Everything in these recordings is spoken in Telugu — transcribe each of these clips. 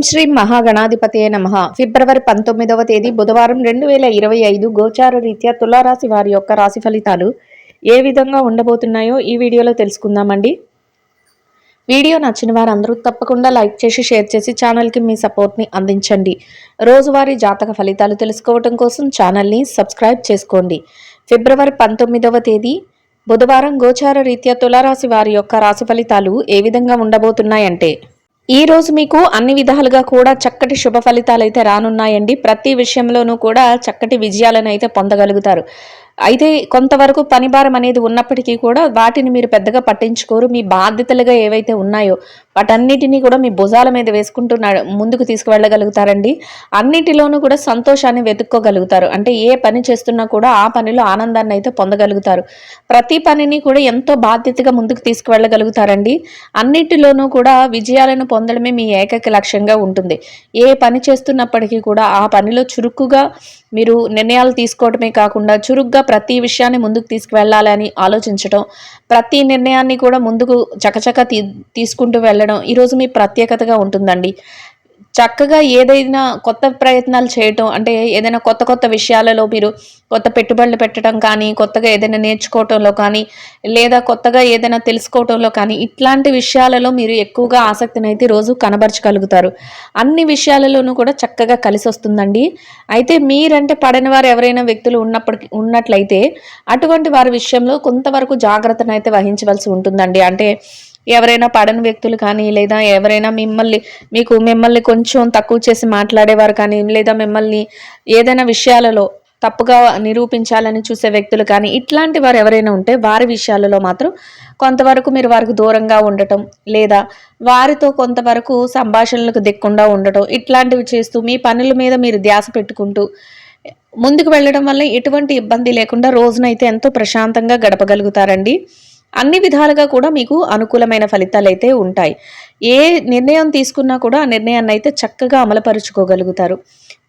శ్రీ మహాగణాధిపతయే నమః. ఫిబ్రవరి 19వ తేదీ బుధవారం 2025 గోచార రీత్యా తులారాశి వారి యొక్క రాశి ఫలితాలు ఏ విధంగా ఉండబోతున్నాయో ఈ వీడియోలో తెలుసుకుందామండి. వీడియో నచ్చిన వారందరూ తప్పకుండా లైక్ చేసి షేర్ చేసి ఛానల్కి మీ సపోర్ట్ని అందించండి. రోజువారీ జాతక ఫలితాలు తెలుసుకోవడం కోసం ఛానల్ని సబ్స్క్రైబ్ చేసుకోండి. ఫిబ్రవరి 19వ తేదీ బుధవారం గోచార రీత్యా తులారాశి వారి యొక్క రాశి ఫలితాలు ఏ విధంగా ఉండబోతున్నాయంటే, ఈ రోజు మీకు అన్ని విధాలుగా కూడా చక్కటి శుభ ఫలితాలు అయితే రానున్నాయండి. ప్రతి విషయంలోనూ కూడా చక్కటి విజయాలను అయితే పొందగలుగుతారు. అయితే కొంతవరకు పని భారం అనేది ఉన్నప్పటికీ కూడా వాటిని మీరు పెద్దగా పట్టించుకోరు. మీ బాధ్యతలుగా ఏవైతే ఉన్నాయో వాటన్నిటినీ కూడా మీ భుజాల మీద వేసుకుంటూ ముందుకు తీసుకువెళ్ళగలుగుతారండి. అన్నిటిలోనూ కూడా సంతోషాన్ని వెతుక్కోగలుగుతారు. అంటే ఏ పని చేస్తున్నా కూడా ఆ పనిలో ఆనందాన్ని అయితే పొందగలుగుతారు. ప్రతి పనిని కూడా ఎంతో బాధ్యతగా ముందుకు తీసుకువెళ్ళగలుగుతారండి. అన్నిటిలోనూ కూడా విజయాలను పొందడమే మీ ఏకైక లక్ష్యంగా ఉంటుంది. ఏ పని చేస్తున్నప్పటికీ కూడా ఆ పనిలో చురుకుగా మీరు నిర్ణయాలు తీసుకోవడమే కాకుండా చురుగ్గా ప్రతి విషయాన్ని ముందుకు తీసుకువెళ్ళాలని ఆలోచించడం, ప్రతి నిర్ణయాన్ని కూడా ముందుకు చకచక తీసుకుంటూ వెళ్ళడం ఈరోజు మీ ప్రత్యేకతగా ఉంటుందండి. చక్కగా ఏదైనా కొత్త ప్రయత్నాలు చేయటం, అంటే ఏదైనా కొత్త కొత్త విషయాలలో మీరు కొత్త పెట్టుబడులు పెట్టడం కానీ, కొత్తగా ఏదైనా నేర్చుకోవటంలో కానీ, లేదా కొత్తగా ఏదైనా తెలుసుకోవటంలో కానీ, ఇట్లాంటి విషయాలలో మీరు ఎక్కువగా ఆసక్తిని అయితే రోజు కనబరచగలుగుతారు. అన్ని విషయాలలోనూ కూడా చక్కగా కలిసి వస్తుందండి. అయితే మీరంటే పడని వారు ఎవరైనా వ్యక్తులు ఉన్నట్లయితే అటువంటి వారి విషయంలో కొంతవరకు జాగ్రత్తను అయితే వహించవలసి ఉంటుందండి. అంటే ఎవరైనా పడని వ్యక్తులు కానీ, లేదా ఎవరైనా మిమ్మల్ని కొంచెం తక్కువ చేసి మాట్లాడేవారు కానీ, లేదా మిమ్మల్ని ఏదైనా విషయాలలో తప్పుగా నిరూపించాలని చూసే వ్యక్తులు కానీ, ఇట్లాంటి వారు ఎవరైనా ఉంటే వారి విషయాలలో మాత్రం కొంతవరకు మీరు వారికి దూరంగా ఉండటం, లేదా వారితో కొంతవరకు సంభాషణలకు దిక్కుండా ఉండటం, ఇట్లాంటివి చేస్తూ మీ పనుల మీద మీరు ధ్యాస పెట్టుకుంటూ ముందుకు వెళ్ళడం వల్ల ఎటువంటి ఇబ్బంది లేకుండా రోజునైతే ఎంతో ప్రశాంతంగా గడపగలుగుతారండి. అన్ని విధాలుగా కూడా మీకు అనుకూలమైన ఫలితాలు అయితే ఉంటాయి. ఏ నిర్ణయం తీసుకున్నా కూడా ఆ నిర్ణయాన్ని అయితే చక్కగా అమలుపరుచుకోగలుగుతారు.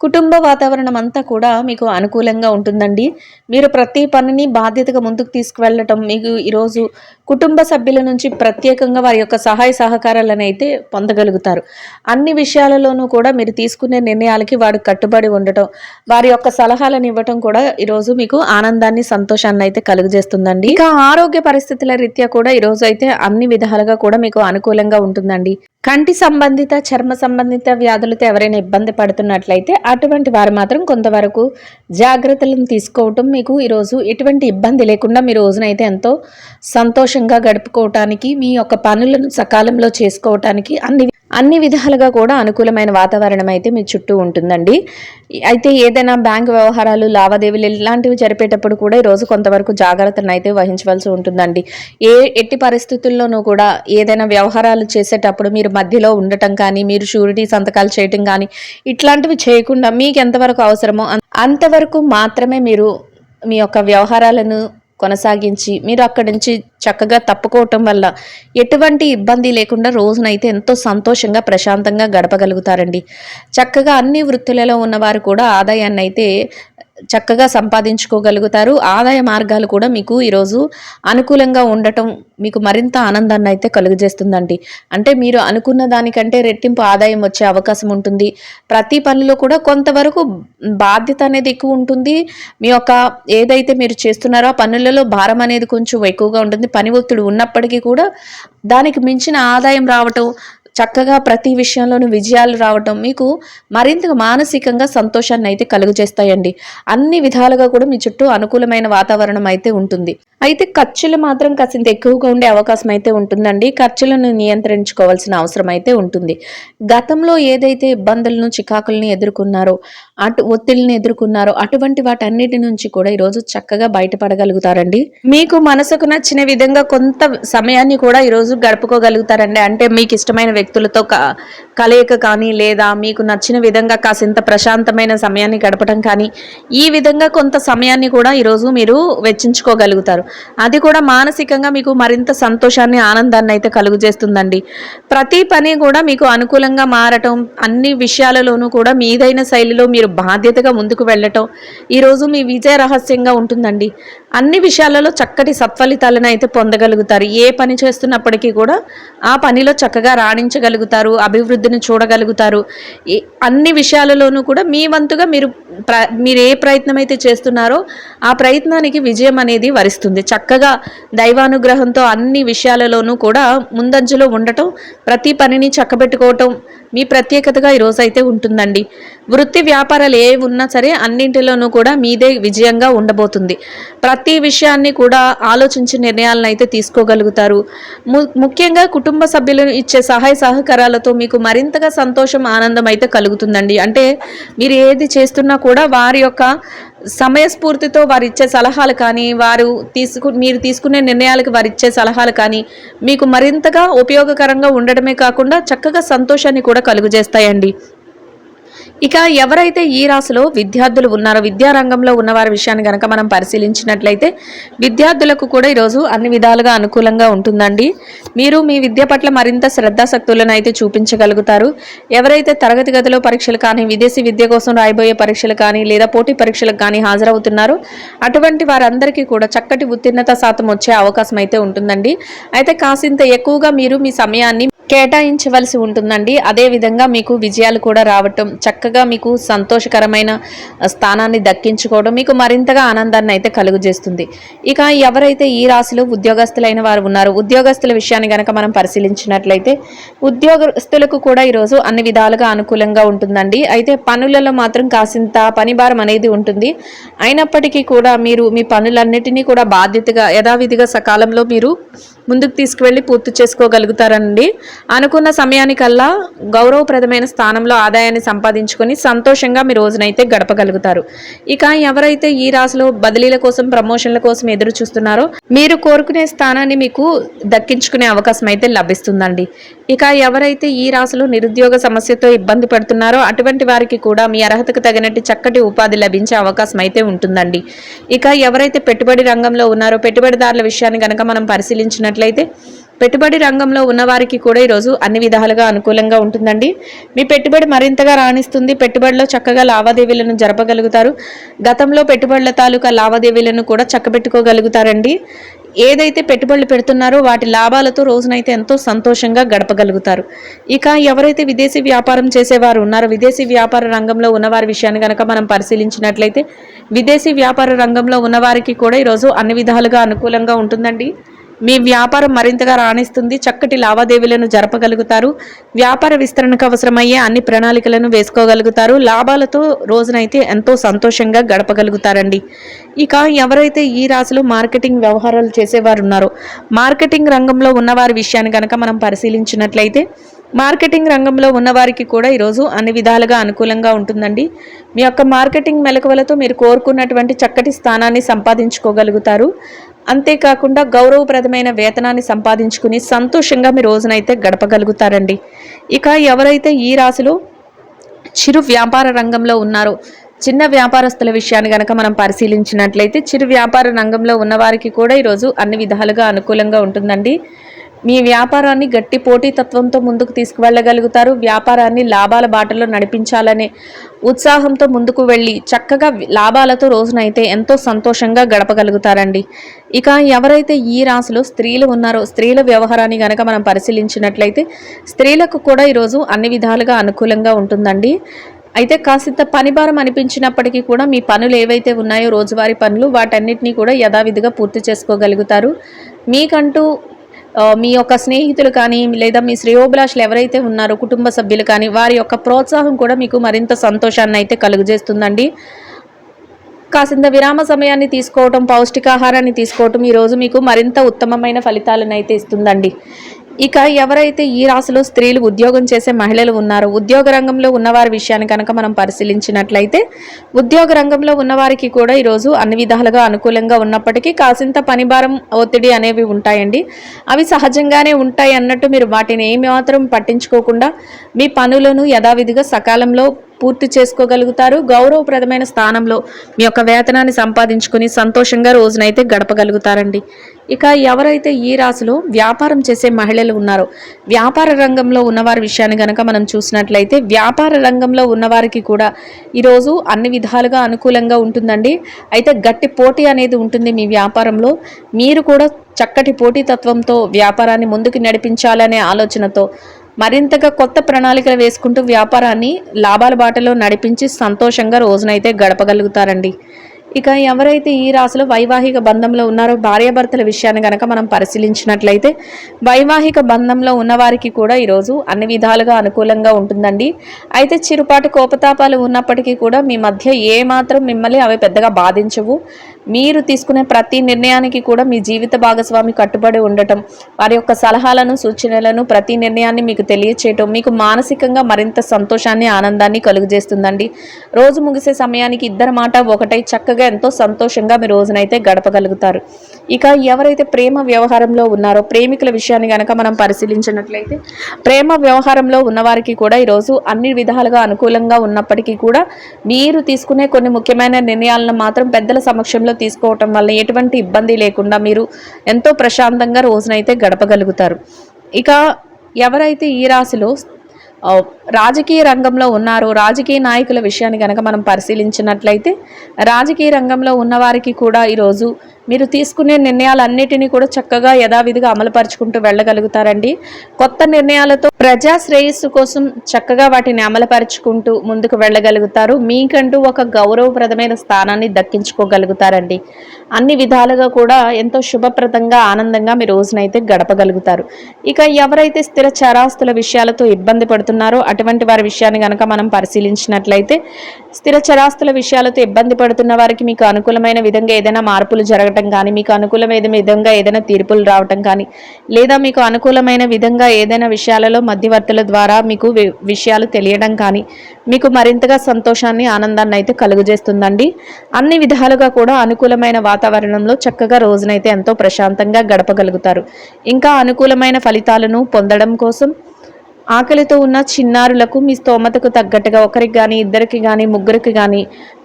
కుటుంబ వాతావరణం అంతా కూడా మీకు అనుకూలంగా ఉంటుందండి. మీరు ప్రతి పనిని బాధ్యతగా ముందుకు తీసుకువెళ్ళటం, మీకు ఈరోజు కుటుంబ సభ్యుల నుంచి ప్రత్యేకంగా వారి యొక్క సహాయ సహకారాలను అయితే పొందగలుగుతారు. అన్ని విషయాలలోనూ కూడా మీరు తీసుకునే నిర్ణయాలకి వాడు కట్టుబడి ఉండటం, వారి యొక్క సలహాలను ఇవ్వటం కూడా ఈరోజు మీకు ఆనందాన్ని, సంతోషాన్ని అయితే కలుగజేస్తుందండి. ఇక ఆరోగ్య పరిస్థితుల రీత్యా కూడా ఈరోజు అయితే అన్ని విధాలుగా కూడా మీకు అనుకూలంగా ఉంటుందండి. కంటి సంబంధిత, చర్మ సంబంధిత వ్యాధులతో ఎవరైనా ఇబ్బంది పడుతున్నట్లయితే అటువంటి వారు మాత్రం కొంతవరకు జాగ్రత్తలను తీసుకోవటం మీకు ఈరోజు ఎటువంటి ఇబ్బంది లేకుండా మీ రోజునైతే ఎంతో సంతోషంగా గడుపుకోవటానికి, మీ యొక్క పనులను సకాలంలో చేసుకోవటానికి అన్ని విధాలుగా కూడా అనుకూలమైన వాతావరణం అయితే మీ చుట్టూ ఉంటుందండి. అయితే ఏదైనా బ్యాంక్ వ్యవహారాలు, లావాదేవీలు ఇలాంటివి జరిపేటప్పుడు కూడా ఈరోజు కొంతవరకు జాగ్రత్తను అయితే వహించవలసి ఉంటుందండి. ఎట్టి పరిస్థితుల్లోనూ కూడా ఏదైనా వ్యవహారాలు చేసేటప్పుడు మీరు మధ్యలో ఉండటం కానీ, మీరు షూరిటీ సంతకాలు చేయటం కానీ ఇట్లాంటివి చేయకుండా మీకు ఎంతవరకు అవసరమో అంతవరకు మాత్రమే మీరు మీ యొక్క వ్యవహారాలను కొనసాగించి మీరు అక్కడి నుంచి చక్కగా తప్పుకోవటం వల్ల ఎటువంటి ఇబ్బంది లేకుండా రోజునైతే ఎంతో సంతోషంగా, ప్రశాంతంగా గడపగలుగుతారండి. చక్కగా అన్ని వృత్తులలో ఉన్నవారు కూడా ఆదాయాన్ని అయితే చక్కగా సంపాదించుకోగలుగుతారు. ఆదాయ మార్గాలు కూడా మీకు ఈరోజు అనుకూలంగా ఉండటం మీకు మరింత ఆనందాన్ని అయితే కలుగజేస్తుందండి. అంటే మీరు అనుకున్న దానికంటే రెట్టింపు ఆదాయం వచ్చే అవకాశం ఉంటుంది. ప్రతి పనిలో కూడా కొంతవరకు బాధ్యత అనేది ఎక్కువ ఉంటుంది. మీ యొక్క ఏదైతే మీరు చేస్తున్నారో ఆ పనులలో భారం అనేది కొంచెం ఎక్కువగా ఉంటుంది. పని ఒత్తిడి ఉన్నప్పటికీ కూడా దానికి మించిన ఆదాయం రావటం, చక్కగా ప్రతి విషయంలోనూ విజయాలు రావటం మీకు మరింత మానసికంగా సంతోషాన్ని అయితే కలుగజేస్తాయండి. అన్ని విధాలుగా కూడా మీ చుట్టూ అనుకూలమైన వాతావరణం అయితే ఉంటుంది. అయితే ఖర్చులు మాత్రం కాసింత ఎక్కువగా ఉండే అవకాశం అయితే ఉంటుందండి. ఖర్చులను నియంత్రించుకోవాల్సిన అవసరం అయితే ఉంటుంది. గతంలో ఏదైతే ఇబ్బందులను, చికాకులను ఎదుర్కొన్నారో, ఒత్తిడిని ఎదుర్కొన్నారో అటువంటి వాటన్నిటి నుంచి కూడా ఈరోజు చక్కగా బయటపడగలుగుతారండి. మీకు మనసుకు నచ్చిన విధంగా కొంత సమయాన్ని కూడా ఈరోజు గడుపుకోగలుగుతారండి. అంటే మీకు ఇష్టమైన వ్యక్తులతో కలయిక కానీ, లేదా మీకు నచ్చిన విధంగా కాసింత ప్రశాంతమైన సమయాన్ని గడపడం కానీ, ఈ విధంగా కొంత సమయాన్ని కూడా ఈరోజు మీరు వెచ్చించుకోగలుగుతారు. అది కూడా మానసికంగా మీకు మరింత సంతోషాన్ని, ఆనందాన్ని అయితే కలుగజేస్తుందండి. ప్రతి పని కూడా మీకు అనుకూలంగా మారటం, అన్ని విషయాలలోనూ కూడా మీదైన శైలిలో మీరు బాధ్యతగా ముందుకు వెళ్ళటం ఈరోజు మీ విజయ రహస్యంగా ఉంటుందండి. అన్ని విషయాలలో చక్కటి సత్ఫలితాలను అయితే పొందగలుగుతారు. ఏ పని చేస్తున్నప్పటికీ కూడా ఆ పనిలో చక్కగా సాధించగలుగుతారు, అభివృద్ధిని చూడగలుగుతారు. అన్ని విషయాలలోనూ కూడా మీ వంతుగా మీరు ఏ ప్రయత్నం అయితే చేస్తున్నారో ఆ ప్రయత్నానికి విజయం అనేది వరిస్తుంది. చక్కగా దైవానుగ్రహంతో అన్ని విషయాలలోనూ కూడా ముందంజలో ఉండటం, ప్రతి పనిని చక్కబెట్టుకోవటం మీ ప్రత్యేకతగా ఈరోజు అయితే ఉంటుందండి. వృత్తి వ్యాపారాలు ఏ ఉన్నా సరే అన్నింటిలోనూ కూడా మీదే విజయంగా ఉండబోతుంది. ప్రతి విషయాన్ని కూడా ఆలోచించి నిర్ణయాలను అయితే తీసుకోగలుగుతారు. ముఖ్యంగా కుటుంబ సభ్యులు ఇచ్చే సహాయ సహకారాలతో మీకు మరింతగా సంతోషం, ఆనందం అయితే కలుగుతుందండి. అంటే మీరు ఏది చేస్తున్నా కూడా వారి యొక్క సమయస్ఫూర్తితో వారు ఇచ్చే సలహాలు కానీ, మీరు తీసుకునే నిర్ణయాలకు వారు ఇచ్చే సలహాలు కానీ మీకు మరింతగా ఉపయోగకరంగా ఉండడమే కాకుండా చక్కగా సంతోషాన్ని కూడా కలుగజేస్తాయండి. ఇక ఎవరైతే ఈ రాశిలో విద్యార్థులు ఉన్నారో, విద్యారంగంలో ఉన్నవారి విషయాన్ని కనుక మనం పరిశీలించినట్లయితే విద్యార్థులకు కూడా ఈరోజు అన్ని విధాలుగా అనుకూలంగా ఉంటుందండి. మీరు మీ విద్య పట్ల మరింత శ్రద్ధాశక్తులను అయితే చూపించగలుగుతారు. ఎవరైతే తరగతి గదిలో పరీక్షలు కానీ, విదేశీ విద్య కోసం రాయబోయే పరీక్షలు కానీ, లేదా పోటీ పరీక్షలకు కానీ హాజరవుతున్నారో అటువంటి వారందరికీ కూడా చక్కటి ఉత్తీర్ణత శాతం వచ్చే అవకాశం అయితే ఉంటుందండి. అయితే కాసింత ఎక్కువగా మీరు మీ సమయాన్ని కేటాయించవలసి ఉంటుందండి. అదేవిధంగా మీకు విజయాలు కూడా రావటం, చక్కగా మీకు సంతోషకరమైన స్థానాన్ని దక్కించుకోవడం మీకు మరింతగా ఆనందాన్ని అయితే కలుగజేస్తుంది. ఇక ఎవరైతే ఈ రాశిలో ఉద్యోగస్తులైన వారు ఉన్నారో, ఉద్యోగస్తుల విషయాన్ని కనుక మనం పరిశీలించినట్లయితే ఉద్యోగస్తులకు కూడా ఈరోజు అన్ని విధాలుగా అనుకూలంగా ఉంటుందండి. అయితే పనులలో మాత్రం కాసింత పని భారం అనేది ఉంటుంది. అయినప్పటికీ కూడా మీరు మీ పనులన్నిటినీ కూడా బాధ్యతగా యథావిధిగా సకాలంలో మీరు ముందుకు తీసుకువెళ్ళి పూర్తి చేసుకోగలుగుతారండి. అనుకున్న సమయానికల్లా గౌరవప్రదమైన స్థానంలో ఆదాయాన్ని సంపాదించుకొని సంతోషంగా మీ రోజునైతే గడపగలుగుతారు. ఇక ఎవరైతే ఈ రాశిలో బదిలీల కోసం, ప్రమోషన్ల కోసం ఎదురు చూస్తున్నారో మీరు కోరుకునే స్థానాన్ని మీకు దక్కించుకునే అవకాశం అయితే లభిస్తుందండి. ఇక ఎవరైతే ఈ రాశిలో నిరుద్యోగ సమస్యతో ఇబ్బంది పడుతున్నారో అటువంటి వారికి కూడా మీ అర్హతకు తగినట్టు చక్కటి ఉపాధి లభించే అవకాశం అయితే ఉంటుందండి. ఇక ఎవరైతే పెట్టుబడి రంగంలో ఉన్నారో, పెట్టుబడిదారుల విషయాన్ని కనుక మనం పరిశీలించినట్లయితే పెట్టుబడి రంగంలో ఉన్నవారికి కూడా ఈరోజు అన్ని విధాలుగా అనుకూలంగా ఉంటుందండి. మీ పెట్టుబడి మరింతగా రాణిస్తుంది. పెట్టుబడిలో చక్కగా లావాదేవీలను జరపగలుగుతారు. గతంలో పెట్టుబడుల తాలూకా లావాదేవీలను కూడా చక్కబెట్టుకోగలుగుతారండి. ఏదైతే పెట్టుబడులు పెడుతున్నారో వాటి లాభాలతో రోజునైతే ఎంతో సంతోషంగా గడపగలుగుతారు. ఇక ఎవరైతే విదేశీ వ్యాపారం చేసేవారు ఉన్నారో, విదేశీ వ్యాపార రంగంలో ఉన్నవారి విషయాన్ని కనుక మనం పరిశీలించినట్లయితే విదేశీ వ్యాపార రంగంలో ఉన్నవారికి కూడా ఈరోజు అన్ని విధాలుగా అనుకూలంగా ఉంటుందండి. మీ వ్యాపారం మరింతగా రాణిస్తుంది. చక్కటి లావాదేవీలను జరపగలుగుతారు. వ్యాపార విస్తరణకు అవసరమయ్యే అన్ని ప్రణాళికలను వేసుకోగలుగుతారు. లాభాలతో రోజునైతే ఎంతో సంతోషంగా గడపగలుగుతారండి. ఇక ఎవరైతే ఈ రాశిలో మార్కెటింగ్ వ్యవహారాలు చేసేవారు ఉన్నారో, మార్కెటింగ్ రంగంలో ఉన్నవారి విషయాన్ని కనుక మనం పరిశీలించినట్లయితే మార్కెటింగ్ రంగంలో ఉన్నవారికి కూడా ఈరోజు అన్ని విధాలుగా అనుకూలంగా ఉంటుందండి. మీ యొక్క మార్కెటింగ్ మెలకువలతో మీరు కోరుకున్నటువంటి చక్కటి స్థానాన్ని సంపాదించుకోగలుగుతారు. అంతేకాకుండా గౌరవప్రదమైన వేతనాన్ని సంపాదించుకుని సంతోషంగా మీ రోజునైతే గడపగలుగుతారండి. ఇక ఎవరైతే ఈ రాశిలో చిరు వ్యాపార రంగంలో ఉన్నారో, చిన్న వ్యాపారస్తుల విషయాన్ని కనుక మనం పరిశీలించినట్లయితే చిరు వ్యాపార రంగంలో ఉన్నవారికి కూడా ఈరోజు అన్ని విధాలుగా అనుకూలంగా ఉంటుందండి. మీ వ్యాపారాన్ని గట్టి పోటీతత్వంతో ముందుకు తీసుకువెళ్ళగలుగుతారు. వ్యాపారాన్ని లాభాల బాటలో నడిపించాలనే ఉత్సాహంతో ముందుకు వెళ్ళి చక్కగా లాభాలతో రోజునైతే ఎంతో సంతోషంగా గడపగలుగుతారండి. ఇక ఎవరైతే ఈ రాశిలో స్త్రీలు ఉన్నారో, స్త్రీల వ్యవహారాన్ని కనుక మనం పరిశీలించినట్లయితే స్త్రీలకు కూడా ఈరోజు అన్ని విధాలుగా అనుకూలంగా ఉంటుందండి. అయితే కాసింత పనిభారం అనిపించినప్పటికీ కూడా మీ పనులు ఏవైతే ఉన్నాయో రోజువారీ పనులు వాటన్నిటినీ కూడా యథావిధిగా పూర్తి చేసుకోగలుగుతారు. మీకంటూ మీ యొక్క స్నేహితులు కానీ లేదా మీ శ్రేయోభిలాషులు ఎవరైతే ఉన్నారో కుటుంబ సభ్యులు కానీ వారి యొక్క ప్రోత్సాహం కూడా మీకు మరింత సంతోషాన్ని అయితే కలుగజేస్తుందండి. కాసింత విరామ సమయాన్ని తీసుకోవటం, పౌష్టికాహారాన్ని తీసుకోవటం ఈరోజు మీకు మరింత ఉత్తమమైన ఫలితాలను అయితే ఇస్తుందండి. ఇక ఎవరైతే ఈ రాశిలో స్త్రీలు ఉద్యోగం చేసే మహిళలు ఉన్నారో, ఉద్యోగ రంగంలో ఉన్నవారి విషయాన్ని కనుక మనం పరిశీలించినట్లయితే ఉద్యోగ రంగంలో ఉన్నవారికి కూడా ఈరోజు అన్ని విధాలుగా అనుకూలంగా ఉన్నప్పటికీ కాసింత పనిభారం, ఒత్తిడి అనేవి ఉంటాయండి. అవి సహజంగానే ఉంటాయి అన్నట్టు మీరు వాటిని ఏమాత్రం పట్టించుకోకుండా మీ పనులను యథావిధిగా సకాలంలో పూర్తి చేసుకోగలుగుతారు. గౌరవప్రదమైన స్థానంలో మీ యొక్క వేతనాన్ని సంపాదించుకుని సంతోషంగా రోజునైతే గడపగలుగుతారండి. ఇక ఎవరైతే ఈ రాశిలో వ్యాపారం చేసే మహిళలు ఉన్నారో, వ్యాపార రంగంలో ఉన్నవారి విషయాన్ని కనుక మనం చూసినట్లయితే వ్యాపార రంగంలో ఉన్నవారికి కూడా ఈరోజు అన్ని విధాలుగా అనుకూలంగా ఉంటుందండి. అయితే గట్టి పోటీ అనేది ఉంటుంది మీ వ్యాపారంలో. మీరు కూడా చక్కటి పోటీతత్వంతో వ్యాపారాన్ని ముందుకు నడిపించాలనే ఆలోచనతో మరింతగా కొత్త ప్రణాళికలు వేసుకుంటూ వ్యాపారాన్ని లాభాల బాటలో నడిపించి సంతోషంగా రోజునైతే గడపగలుగుతారండి. ఇక ఎవరైతే ఈ రాశిలో వైవాహిక బంధంలో ఉన్నారో భార్యాభర్తల విషయాన్ని కనుక మనం పరిశీలించినట్లయితే వైవాహిక బంధంలో ఉన్నవారికి కూడా ఈరోజు అన్ని విధాలుగా అనుకూలంగా ఉంటుందండి. అయితే చిరుపాటి కోపతాపాలు ఉన్నప్పటికీ కూడా మీ మధ్య ఏమాత్రం మిమ్మల్ని అవి పెద్దగా బాధించవు. మీరు తీసుకునే ప్రతి నిర్ణయానికి కూడా మీ జీవిత భాగస్వామి కట్టుబడి ఉండటం, వారి యొక్క సలహాలను సూచనలను ప్రతి నిర్ణయాన్ని మీకు తెలియచేయటం మీకు మానసికంగా మరింత సంతోషాన్ని ఆనందాన్ని కలుగజేస్తుందండి. రోజు ముగిసే సమయానికి ఇద్దరి మాట ఒకటై చక్కగా ఎంతో సంతోషంగా మీ రోజునైతే గడపగలుగుతారు. ఇక ఎవరైతే ప్రేమ వ్యవహారంలో ఉన్నారో ప్రేమికుల విషయాన్ని కనుక మనం పరిశీలించినట్లయితే ప్రేమ వ్యవహారంలో ఉన్నవారికి కూడా ఈరోజు అన్ని విధాలుగా అనుకూలంగా ఉన్నప్పటికీ కూడా మీరు తీసుకునే కొన్ని ముఖ్యమైన నిర్ణయాలను మాత్రం పెద్దల సమక్షంలో తీసుకోవటం వల్ల ఎటువంటి ఇబ్బంది లేకుండా మీరు ఎంతో ప్రశాంతంగా రోజునైతే గడపగలుగుతారు. ఇక ఎవరైతే ఈ రాశిలో రాజకీయ రంగంలో ఉన్నారో రాజకీయ నాయకుల విషయాన్ని కనుక మనం పరిశీలించినట్లయితే రాజకీయ రంగంలో ఉన్నవారికి కూడా ఈరోజు మీరు తీసుకునే నిర్ణయాలన్నిటినీ కూడా చక్కగా యథావిధిగా అమలుపరుచుకుంటూ వెళ్ళగలుగుతారండి. కొత్త నిర్ణయాలతో ప్రజా శ్రేయస్సు కోసం చక్కగా వాటిని అమలుపరుచుకుంటూ ముందుకు వెళ్ళగలుగుతారు. మీకంటూ ఒక గౌరవప్రదమైన స్థానాన్ని దక్కించుకోగలుగుతారండి. అన్ని విధాలుగా కూడా ఎంతో శుభప్రదంగా ఆనందంగా మీ రోజునైతే గడపగలుగుతారు. ఇక ఎవరైతే స్థిర చరాస్తుల విషయాలతో ఇబ్బంది పడుతున్నారో అటువంటి వారి విషయాన్ని కనుక మనం పరిశీలించినట్లయితే స్థిర చరాస్తుల విషయాలతో ఇబ్బంది పడుతున్న వారికి మీకు అనుకూలమైన విధంగా ఏదైనా మార్పులు జరగటం కానీ మీకు అనుకూలమైన విధంగా ఏదైనా తీర్పులు రావటం కానీ లేదా మీకు అనుకూలమైన విధంగా ఏదైనా విషయాలలో మధ్యవర్తుల ద్వారా మీకు విషయాలు తెలియడం కానీ మీకు మరింతగా సంతోషాన్ని ఆనందాన్ని అయితే కలుగజేస్తుందండి. అన్ని విధాలుగా కూడా అనుకూలమైన వాతావరణంలో చక్కగా రోజునైతే ఎంతో ప్రశాంతంగా గడపగలుగుతారు. ఇంకా అనుకూలమైన ఫలితాలను పొందడం కోసం ఆకలితో ఉన్న చిన్నారులకు మీ స్తోమతకు తగ్గట్టుగా ఒకరికి కానీ ఇద్దరికి కానీ ముగ్గురికి కానీ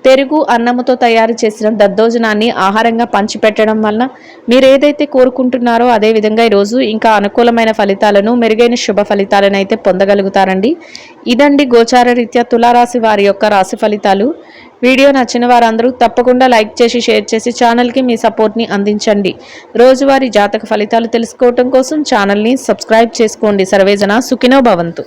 పెరుగు అన్నముతో తయారు చేసిన దద్దోజనాన్ని ఆహారంగా పంచిపెట్టడం వల్ల మీరు ఏదైతే కోరుకుంటున్నారో అదేవిధంగా ఈరోజు ఇంకా అనుకూలమైన ఫలితాలను మెరుగైన శుభ ఫలితాలను అయితే పొందగలుగుతారండి. ఇదండి గోచార రీత్యా తులారాశి వారి యొక్క రాశి ఫలితాలు. వీడియో నచ్చిన వారందరూ తప్పకుండా లైక్ చేసి షేర్ చేసి ఛానల్కి మీ సపోర్ట్ని అందించండి. రోజువారీ జాతక ఫలితాలు తెలుసుకోవటం కోసం ఛానల్ని సబ్స్క్రైబ్ చేసుకోండి. సర్వేజన సుఖినో భవంతు.